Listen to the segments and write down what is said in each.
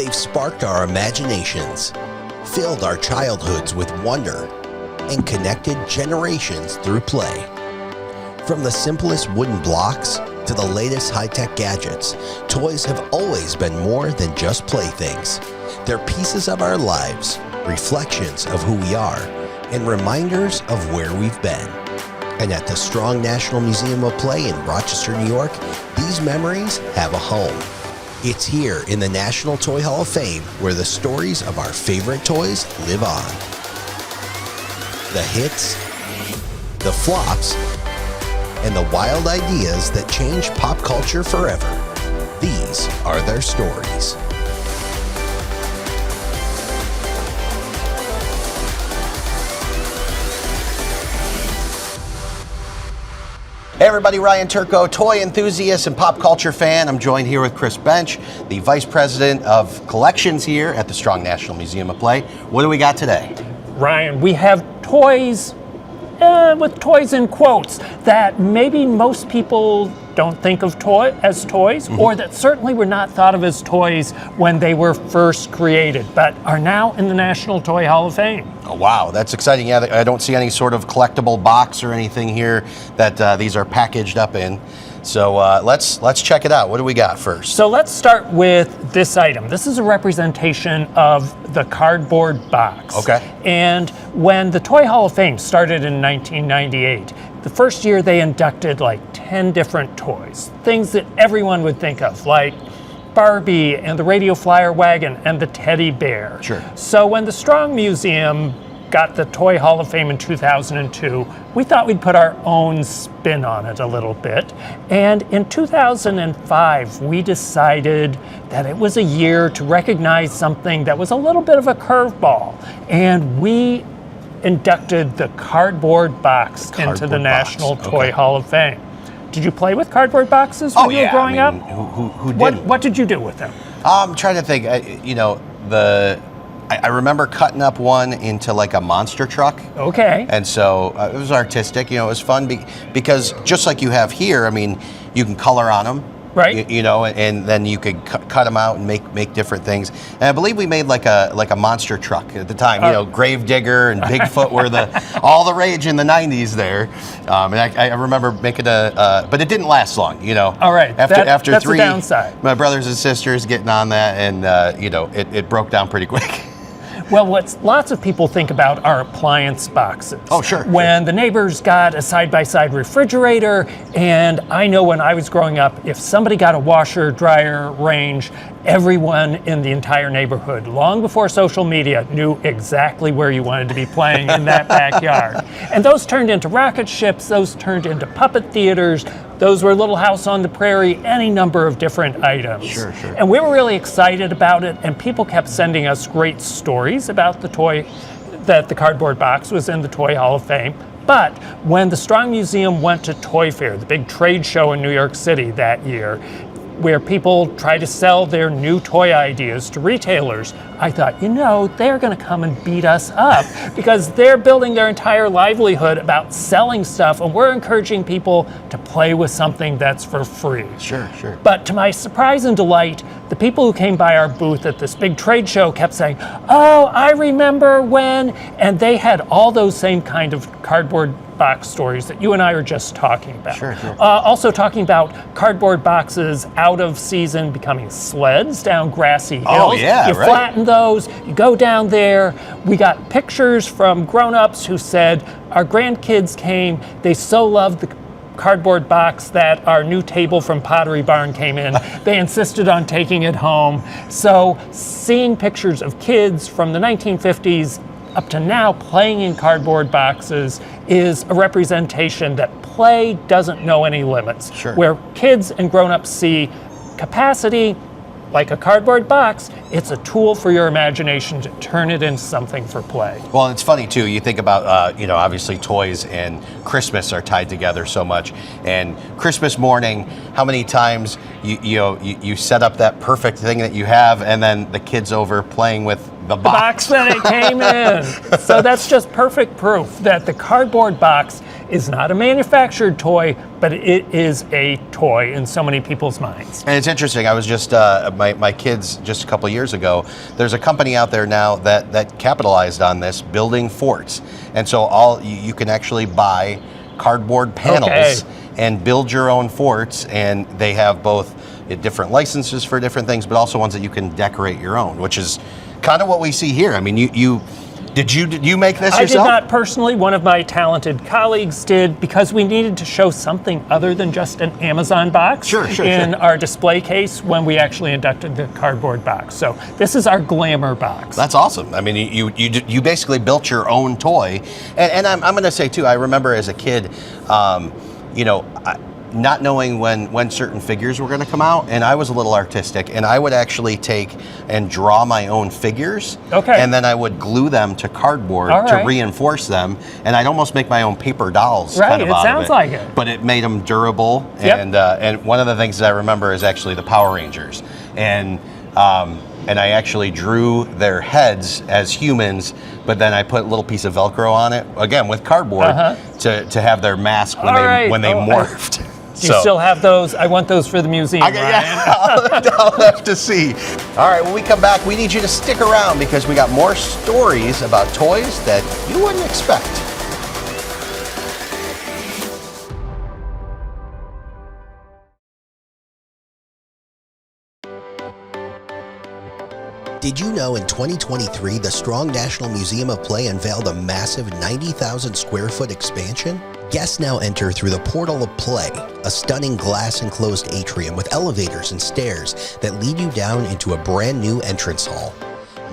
They've sparked our imaginations, filled our childhoods with wonder, and connected generations through play. From the simplest wooden blocks to the latest high-tech gadgets, toys have always been more than just playthings. They're pieces of our lives, reflections of who we are, and reminders of where we've been. And at the Strong National Museum of Play in Rochester, New York, these memories have a home. It's here in the National Toy Hall of Fame where the stories of our favorite toys live on. The hits, the flops, and the wild ideas that changed pop culture forever. These are their stories. Hey everybody, Ryan Turco, toy enthusiast and pop culture fan. I'm joined here with Chris Bench, the Vice President of Collections here at the Strong National Museum of Play. What do we got today? Ryan, we have toys, with toys in quotes, that maybe most people don't think of as toys, or that certainly were not thought of as toys when they were first created, but are now in the National Toy Hall of Fame. Oh, wow, that's exciting. Yeah, I don't see any sort of collectible box or anything here that these are packaged up in. So let's check it out. What do we got first? So let's start with this item. This is a representation of the cardboard box. Okay. And when the Toy Hall of Fame started in 1998, the first year they inducted like 10 different toys, things that everyone would think of, like Barbie and the Radio Flyer Wagon and the teddy bear. Sure. So when the Strong Museum got the Toy Hall of Fame in 2002, we thought we'd put our own spin on it a little bit. And in 2005, we decided that it was a year to recognize something that was a little bit of a curveball. And we inducted the cardboard box into the National Toy Hall of Fame. Did you play with cardboard boxes when you were growing up? Who didn't? What did you do with them? I'm trying to think. I remember cutting up one into like a monster truck. Okay. And so it was artistic. It was fun because just like you have here, I mean, you can color on them. Right. And then you could cut them out and make different things. And I believe we made like a monster truck at the time. Gravedigger and Bigfoot were all the rage in the 90s there. And I remember making but it didn't last long. All right. After that's three, the downside. My brothers and sisters getting on that, and it broke down pretty quick. Well, what lots of people think about are appliance boxes. Oh, sure. When the neighbors got a side-by-side refrigerator, and I know when I was growing up, if somebody got a washer, dryer, range, everyone in the entire neighborhood, long before social media, knew exactly where you wanted to be playing in that backyard. And those turned into rocket ships, those turned into puppet theaters, those were Little House on the Prairie, any number of different items. Sure. And we were really excited about it, and people kept sending us great stories about the toy, that the cardboard box was in the Toy Hall of Fame. But when the Strong Museum went to Toy Fair, the big trade show in New York City that year, where people try to sell their new toy ideas to retailers, I thought, they're going to come and beat us up because they're building their entire livelihood about selling stuff, and we're encouraging people to play with something that's for free. Sure. But to my surprise and delight, the people who came by our booth at this big trade show kept saying, "Oh, I remember when," and they had all those same kind of cardboard box stories that you and I are just talking about. Sure. Also talking about cardboard boxes out of season becoming sleds down grassy hills. Oh, yeah, you flatten those, you go down there. We got pictures from grown-ups who said, our grandkids came, they so loved the cardboard box that our new table from Pottery Barn came in. They insisted on taking it home. So seeing pictures of kids from the 1950s up to now playing in cardboard boxes is a representation that play doesn't know any limits. Sure. Where kids and grown-ups see capacity, like a cardboard box, it's a tool for your imagination to turn it into something for play. Well, and it's funny too. You think about, obviously toys and Christmas are tied together so much. And Christmas morning, how many times you set up that perfect thing that you have, and then the kid's over playing with the box that it came in. So that's just perfect proof that the cardboard box is not a manufactured toy, but it is a toy in so many people's minds. And it's interesting. I was just my kids just a couple of years ago. There's a company out there now that capitalized on this, building forts, and so you can actually buy cardboard panels and build your own forts, and they have both different licenses for different things, but also ones that you can decorate your own, which is kind of what we see here. I mean, did you make this yourself? I did not personally. One of my talented colleagues did, because we needed to show something other than just an Amazon box in our display case when we actually inducted the cardboard box. So this is our glamour box. That's awesome. I mean, you basically built your own toy, and I'm going to say too, I remember as a kid, not knowing when certain figures were going to come out, and I was a little artistic, and I would actually take and draw my own figures, and then I would glue them to cardboard to reinforce them, and I'd almost make my own paper dolls. Kind of it sounds like it. But it made them durable, and one of the things that I remember is actually the Power Rangers, and I actually drew their heads as humans, but then I put a little piece of Velcro on it, again with cardboard, to have their mask when they morphed. Do you still have those? I want those for the museum, Ryan. I'll have to see. All right, when we come back, we need you to stick around because we got more stories about toys that you wouldn't expect. Did you know in 2023, the Strong National Museum of Play unveiled a massive 90,000 square foot expansion? Guests now enter through the Portal of Play, a stunning glass-enclosed atrium with elevators and stairs that lead you down into a brand new entrance hall.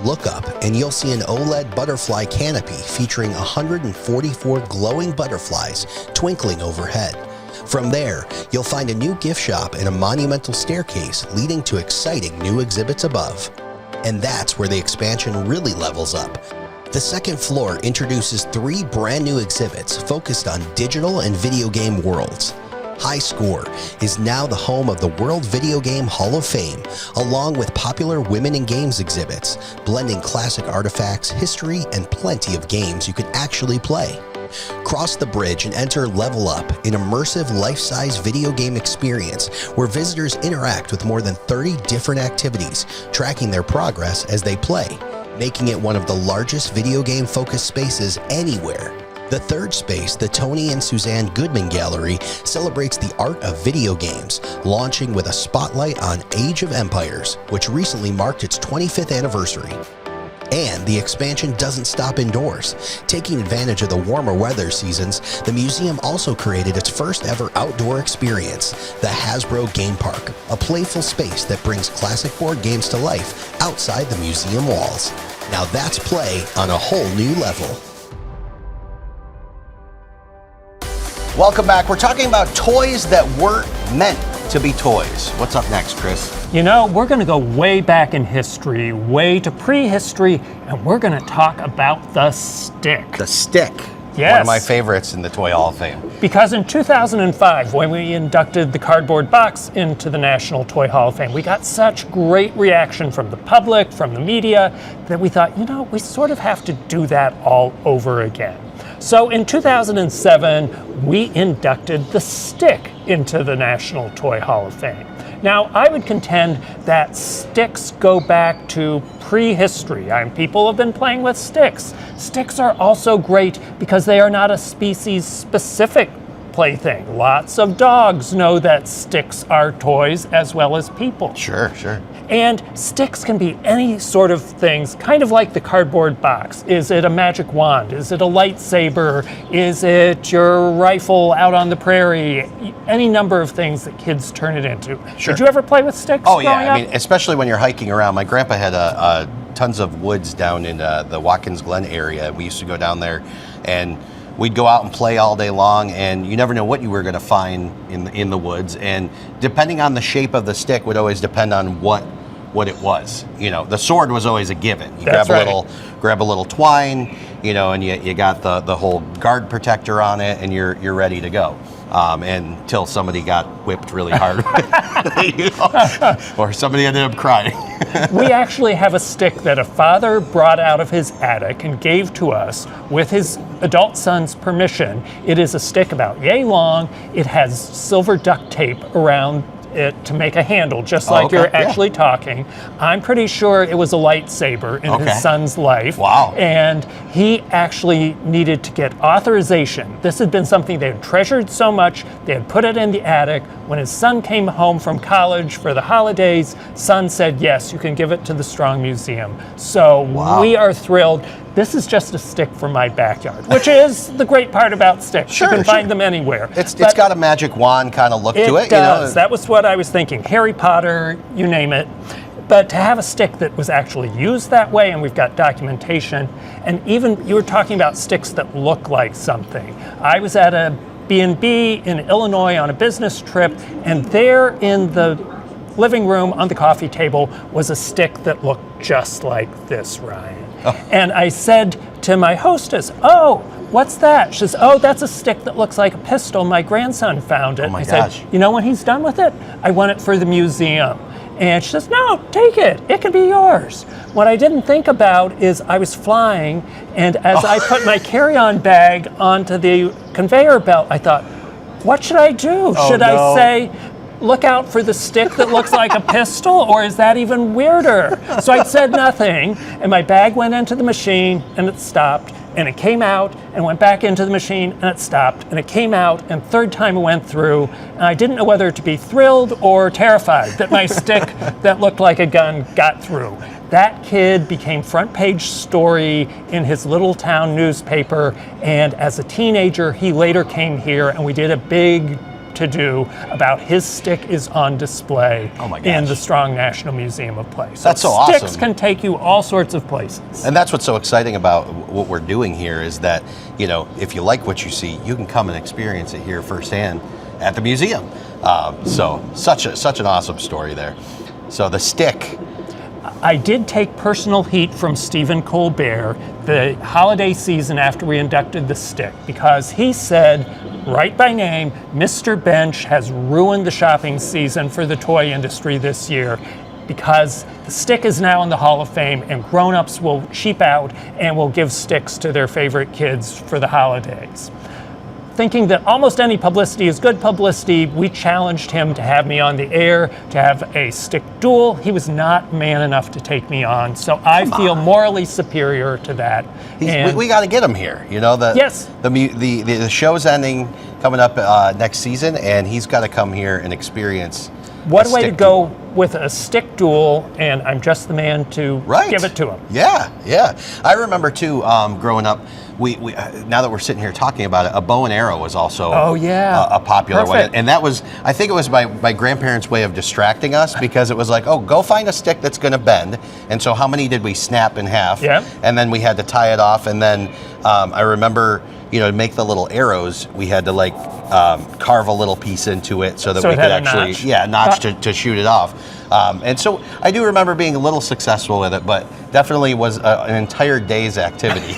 Look up and you'll see an OLED butterfly canopy featuring 144 glowing butterflies twinkling overhead. From there, you'll find a new gift shop and a monumental staircase leading to exciting new exhibits above. And that's where the expansion really levels up. The second floor introduces 3 brand new exhibits focused on digital and video game worlds. High Score is now the home of the World Video Game Hall of Fame, along with popular women in games exhibits, blending classic artifacts, history, and plenty of games you can actually play. Cross the bridge and enter Level Up, an immersive life-size video game experience where visitors interact with more than 30 different activities, tracking their progress as they play, making it one of the largest video game-focused spaces anywhere. The third space, the Tony and Suzanne Goodman Gallery, celebrates the art of video games, launching with a spotlight on Age of Empires, which recently marked its 25th anniversary. And the expansion doesn't stop indoors. Taking advantage of the warmer weather seasons, the museum also created its first ever outdoor experience, the Hasbro Game Park, a playful space that brings classic board games to life outside the museum walls. Now that's play on a whole new level. Welcome back. We're talking about toys that weren't meant to be toys. What's up next, Chris? You know, we're going to go way back in history, way to prehistory, and we're going to talk about the stick. The stick. Yes. One of my favorites in the Toy Hall of Fame. Because in 2005, when we inducted the cardboard box into the National Toy Hall of Fame, we got such great reaction from the public, from the media, that we thought, we sort of have to do that all over again. So in 2007, we inducted the stick into the National Toy Hall of Fame. Now, I would contend that sticks go back to prehistory. People have been playing with sticks. Sticks are also great because they are not a species-specific plaything. Lots of dogs know that sticks are toys as well as people. Sure. And sticks can be any sort of things, kind of like the cardboard box. Is it a magic wand? Is it a lightsaber? Is it your rifle out on the prairie? Any number of things that kids turn it into. Sure. Did you ever play with sticks? Oh yeah, up? I mean, especially when you're hiking around. My grandpa had tons of woods down in the Watkins Glen area. We used to go down there, and we'd go out and play all day long, and you never know what you were going to find in the woods. And depending on the shape of the stick would always depend on what it was. The sword was always a given. You grab a little twine, and you got the whole guard protector on it, and you're ready to go. until somebody got whipped really hard, you know, or somebody ended up crying. We actually have a stick that a father brought out of his attic and gave to us with his adult son's permission. It is a stick about yay long. It has silver duct tape around it to make a handle, just like you're actually talking. I'm pretty sure it was a lightsaber in his son's life. Wow. And he actually needed to get authorization. This had been something they had treasured so much, they had put it in the attic. When his son came home from college for the holidays, son said, yes, you can give it to the Strong Museum. So we are thrilled. This is just a stick from my backyard, which is the great part about sticks. Sure, you can find them anywhere. It's got a magic wand kind of look to it. It does. You know? That was what I was thinking. Harry Potter, you name it. But to have a stick that was actually used that way, and we've got documentation, and even you were talking about sticks that look like something. I was at a B&B in Illinois on a business trip, and there in the living room on the coffee table was a stick that looked just like this, Ryan. And I said to my hostess, oh, what's that? She says, oh, that's a stick that looks like a pistol. My grandson found it. Oh my I gosh. said, you know when he's done with it? I want it for the museum. And she says, no, take it. It can be yours. What I didn't think about is I was flying, and as I put my carry-on bag onto the conveyor belt, I thought, what should I do? Should I say, look out for the stick that looks like a pistol, or is that even weirder? So I said nothing, and my bag went into the machine, and it stopped, and it came out, and went back into the machine, and it stopped, and it came out, and third time it went through, and I didn't know whether to be thrilled or terrified that my stick that looked like a gun got through. That kid became front page story in his little town newspaper, and as a teenager, he later came here, and we did a big to-do about his stick is on display in the Strong National Museum of Play. So that's so awesome. Sticks can take you all sorts of places. And that's what's so exciting about what we're doing here is that, you know, if you like what you see, you can come and experience it here firsthand at the museum. So such an awesome story there. So the stick. I did take personal heat from Stephen Colbert the holiday season after we inducted the stick, because he said, right by name, Mr. Bench has ruined the shopping season for the toy industry this year, because the stick is now in the Hall of Fame and grown-ups will cheap out and will give sticks to their favorite kids for the holidays. Thinking that almost any publicity is good publicity, we challenged him to have me on the air, to have a stick duel. He was not man enough to take me on, so I feel morally superior to that. We got to get him here. You know, the show's ending coming up next season, and he's got to come here and experience. What a way to go with a stick duel, and I'm just the man to give it to him. Yeah. I remember too, growing up. We now that we're sitting here talking about it, a bow and arrow was also a popular one, and that was, I think it was my grandparents' way of distracting us, because it was like, oh, go find a stick that's going to bend, and so how many did we snap in half? And then we had to tie it off, and then I remember, you know, to make the little arrows, we had to like carve a little piece into it so that we could actually notch to shoot it off. And so I do remember being a little successful with it, but definitely was an entire day's activity.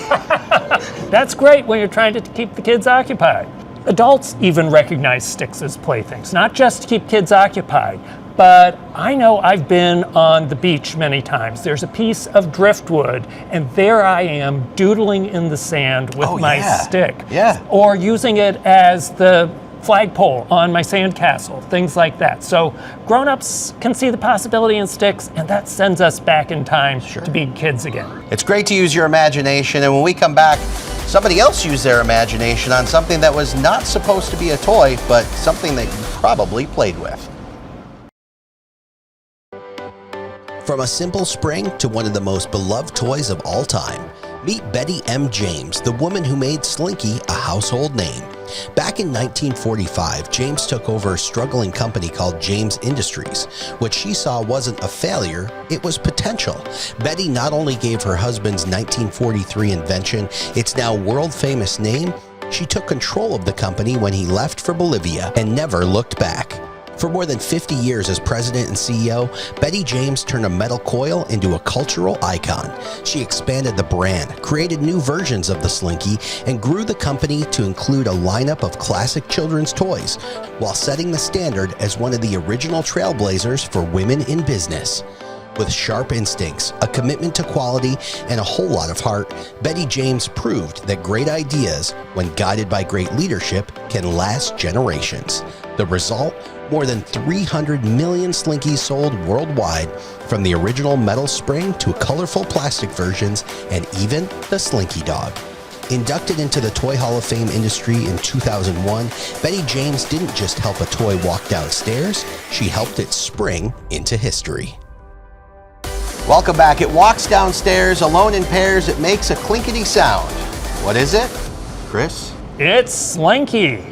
That's great when you're trying to keep the kids occupied. Adults even recognize sticks as playthings, not just to keep kids occupied, but I know I've been on the beach many times. There's a piece of driftwood, and there I am doodling in the sand with my stick. Or using it as the flagpole on my sandcastle, things like that. So grown-ups can see the possibility in sticks, and that sends us back in time to be kids again. It's great to use your imagination, and when we come back, somebody else used their imagination on something that was not supposed to be a toy, but something that you probably played with. From a simple spring to one of the most beloved toys of all time, meet Betty M. James, the woman who made Slinky a household name. Back in 1945, James took over a struggling company called James Industries. What she saw wasn't a failure, it was potential. Betty not only gave her husband's 1943 invention its now world-famous name, she took control of the company when he left for Bolivia and never looked back. For more than 50 years as president and CEO, Betty James turned a metal coil into a cultural icon. She expanded the brand, created new versions of the Slinky, and grew the company to include a lineup of classic children's toys, while setting the standard as one of the original trailblazers for women in business. With sharp instincts, a commitment to quality, and a whole lot of heart, Betty James proved that great ideas, when guided by great leadership, can last generations. The result? More than 300 million Slinkies sold worldwide, from the original metal spring to colorful plastic versions, and even the Slinky dog. Inducted into the Toy Hall of Fame industry in 2001, Betty James didn't just help a toy walk downstairs, she helped it spring into history. Welcome back. It walks downstairs alone in pairs. It makes a clinkety sound. What is it, Chris? It's Slinky.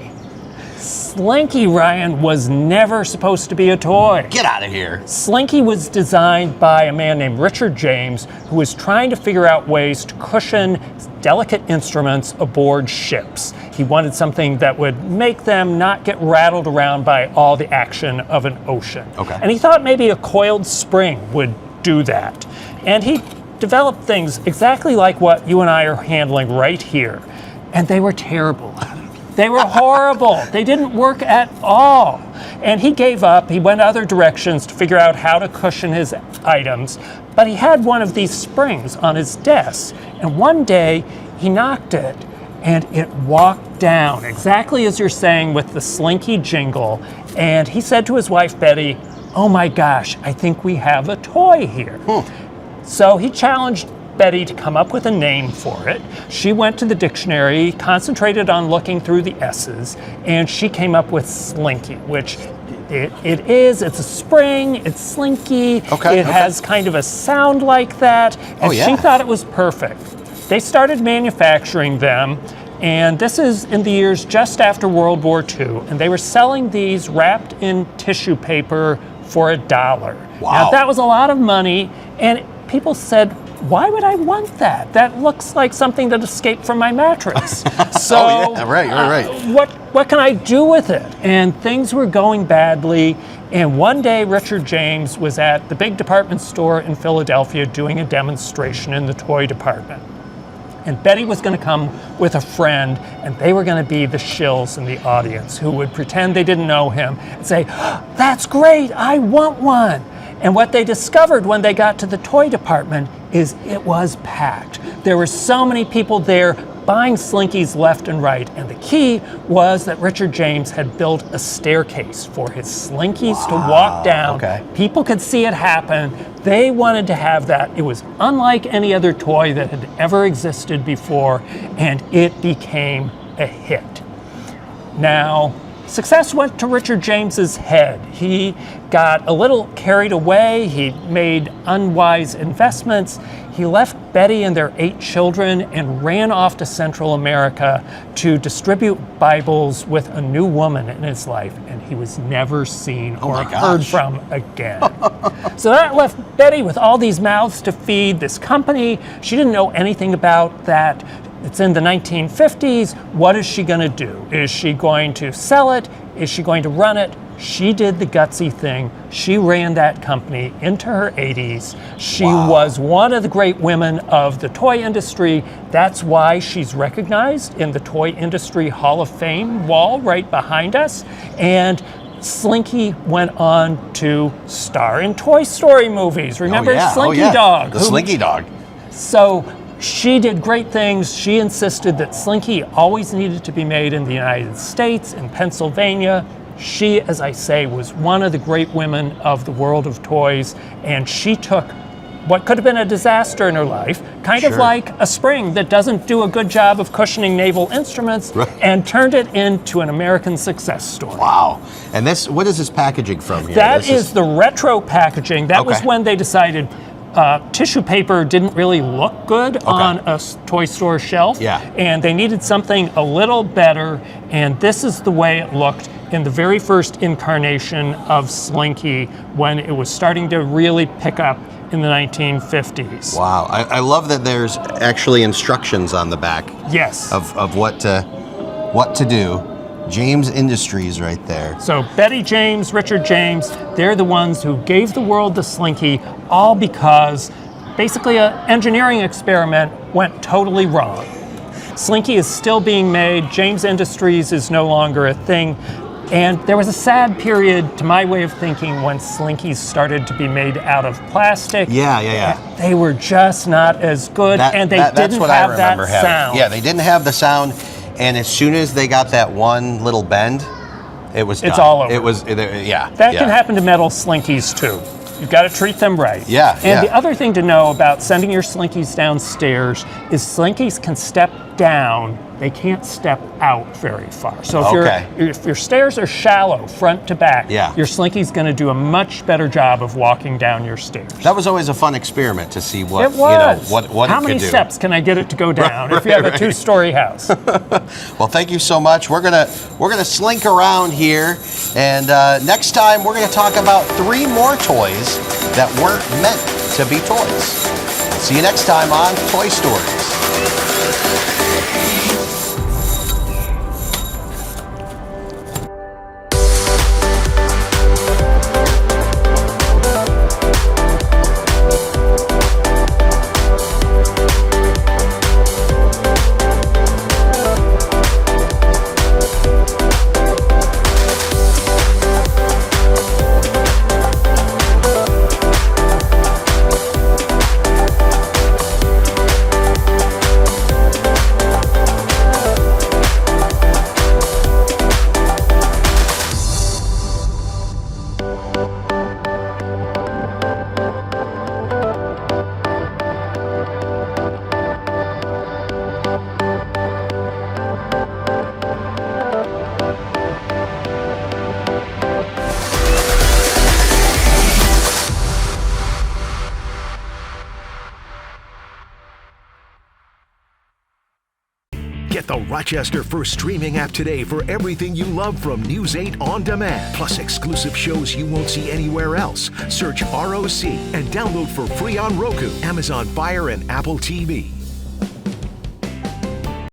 Slinky, Ryan, was never supposed to be a toy. Get out of here. Slinky was designed by a man named Richard James, who was trying to figure out ways to cushion delicate instruments aboard ships. He wanted something that would make them not get rattled around by all the action of an ocean. Okay. And he thought maybe a coiled spring would do that. And he developed things exactly like what you and I are handling right here. And they were terrible. They were horrible. They didn't work at all. And he gave up. He went other directions to figure out how to cushion his items. But he had one of these springs on his desk. And one day he knocked it and it walked down, exactly as you're saying with the Slinky jingle. And he said to his wife, Betty, "Oh my gosh, I think we have a toy here." So he challenged Betty to come up with a name for it. She went to the dictionary, concentrated on looking through the S's, and she came up with Slinky, which it's a spring, it's slinky, it has kind of a sound like that, and she thought it was perfect. They started manufacturing them, and this is in the years just after World War II, and they were selling these wrapped in tissue paper for $1. Wow. Now that was a lot of money, and people said, why would I want that? That looks like something that escaped from my mattress. So, you're right. What can I do with it? And things were going badly. And one day, Richard James was at the big department store in Philadelphia doing a demonstration in the toy department. And Betty was going to come with a friend, and they were going to be the shills in the audience who would pretend they didn't know him and say, "That's great, I want one." And what they discovered when they got to the toy department is it was packed. There were so many people there buying Slinkies left and right. And the key was that Richard James had built a staircase for his Slinkies to walk down. Okay. People could see it happen. They wanted to have that. It was unlike any other toy that had ever existed before, and it became a hit. Now, success went to Richard James's head. He got a little carried away. He made unwise investments. He left Betty and their 8 children and ran off to Central America to distribute Bibles with a new woman in his life, and he was never seen or heard from again. So that left Betty with all these mouths to feed, this company. She didn't know anything about that. It's in the 1950s. What is she going to do? Is she going to sell it? Is she going to run it? She did the gutsy thing. She ran that company into her 80s. She was one of the great women of the toy industry. That's why she's recognized in the Toy Industry Hall of Fame wall right behind us. And Slinky went on to star in Toy Story movies. Remember Slinky Dog? The Slinky Dog. So she did great things. She insisted that Slinky always needed to be made in the United States, in Pennsylvania. She, as I say, was one of the great women of the world of toys, and she took what could have been a disaster in her life, kind of like a spring that doesn't do a good job of cushioning naval instruments, and turned it into an American success story. Wow. And this, what is this packaging from here? That is the retro packaging. That was when they decided tissue paper didn't really look good on a toy store shelf, and they needed something a little better, and this is the way it looked in the very first incarnation of Slinky when it was starting to really pick up in the 1950s. Wow, I love that there's actually instructions on the back. Yes. Of what to do James Industries right there. So Betty James, Richard James, they're the ones who gave the world the Slinky, all because basically an engineering experiment went totally wrong. Slinky is still being made. James Industries is no longer a thing. And there was a sad period, to my way of thinking, when Slinkies started to be made out of plastic. Yeah. They were just not as good, and they didn't have that sound. Yeah, they didn't have the sound, and as soon as they got that one little bend, it was done. It's all over. That can happen to metal Slinkies too. You've got to treat them right. Yeah. The other thing to know about sending your Slinkies downstairs is Slinkies can step down. They can't step out very far. So if your stairs are shallow, front to back, your Slinky's going to do a much better job of walking down your stairs. That was always a fun experiment to see what it was. What How it many could do. steps can I get it to go down if you have a 2-story house? Well, thank you so much. We're gonna slink around here, and next time we're gonna talk about 3 more toys that weren't meant to be toys. See you next time on Toy Stories. Get the Rochester First streaming app today for everything you love from News 8 On Demand, plus exclusive shows you won't see anywhere else. Search ROC and download for free on Roku, Amazon Fire, and Apple TV.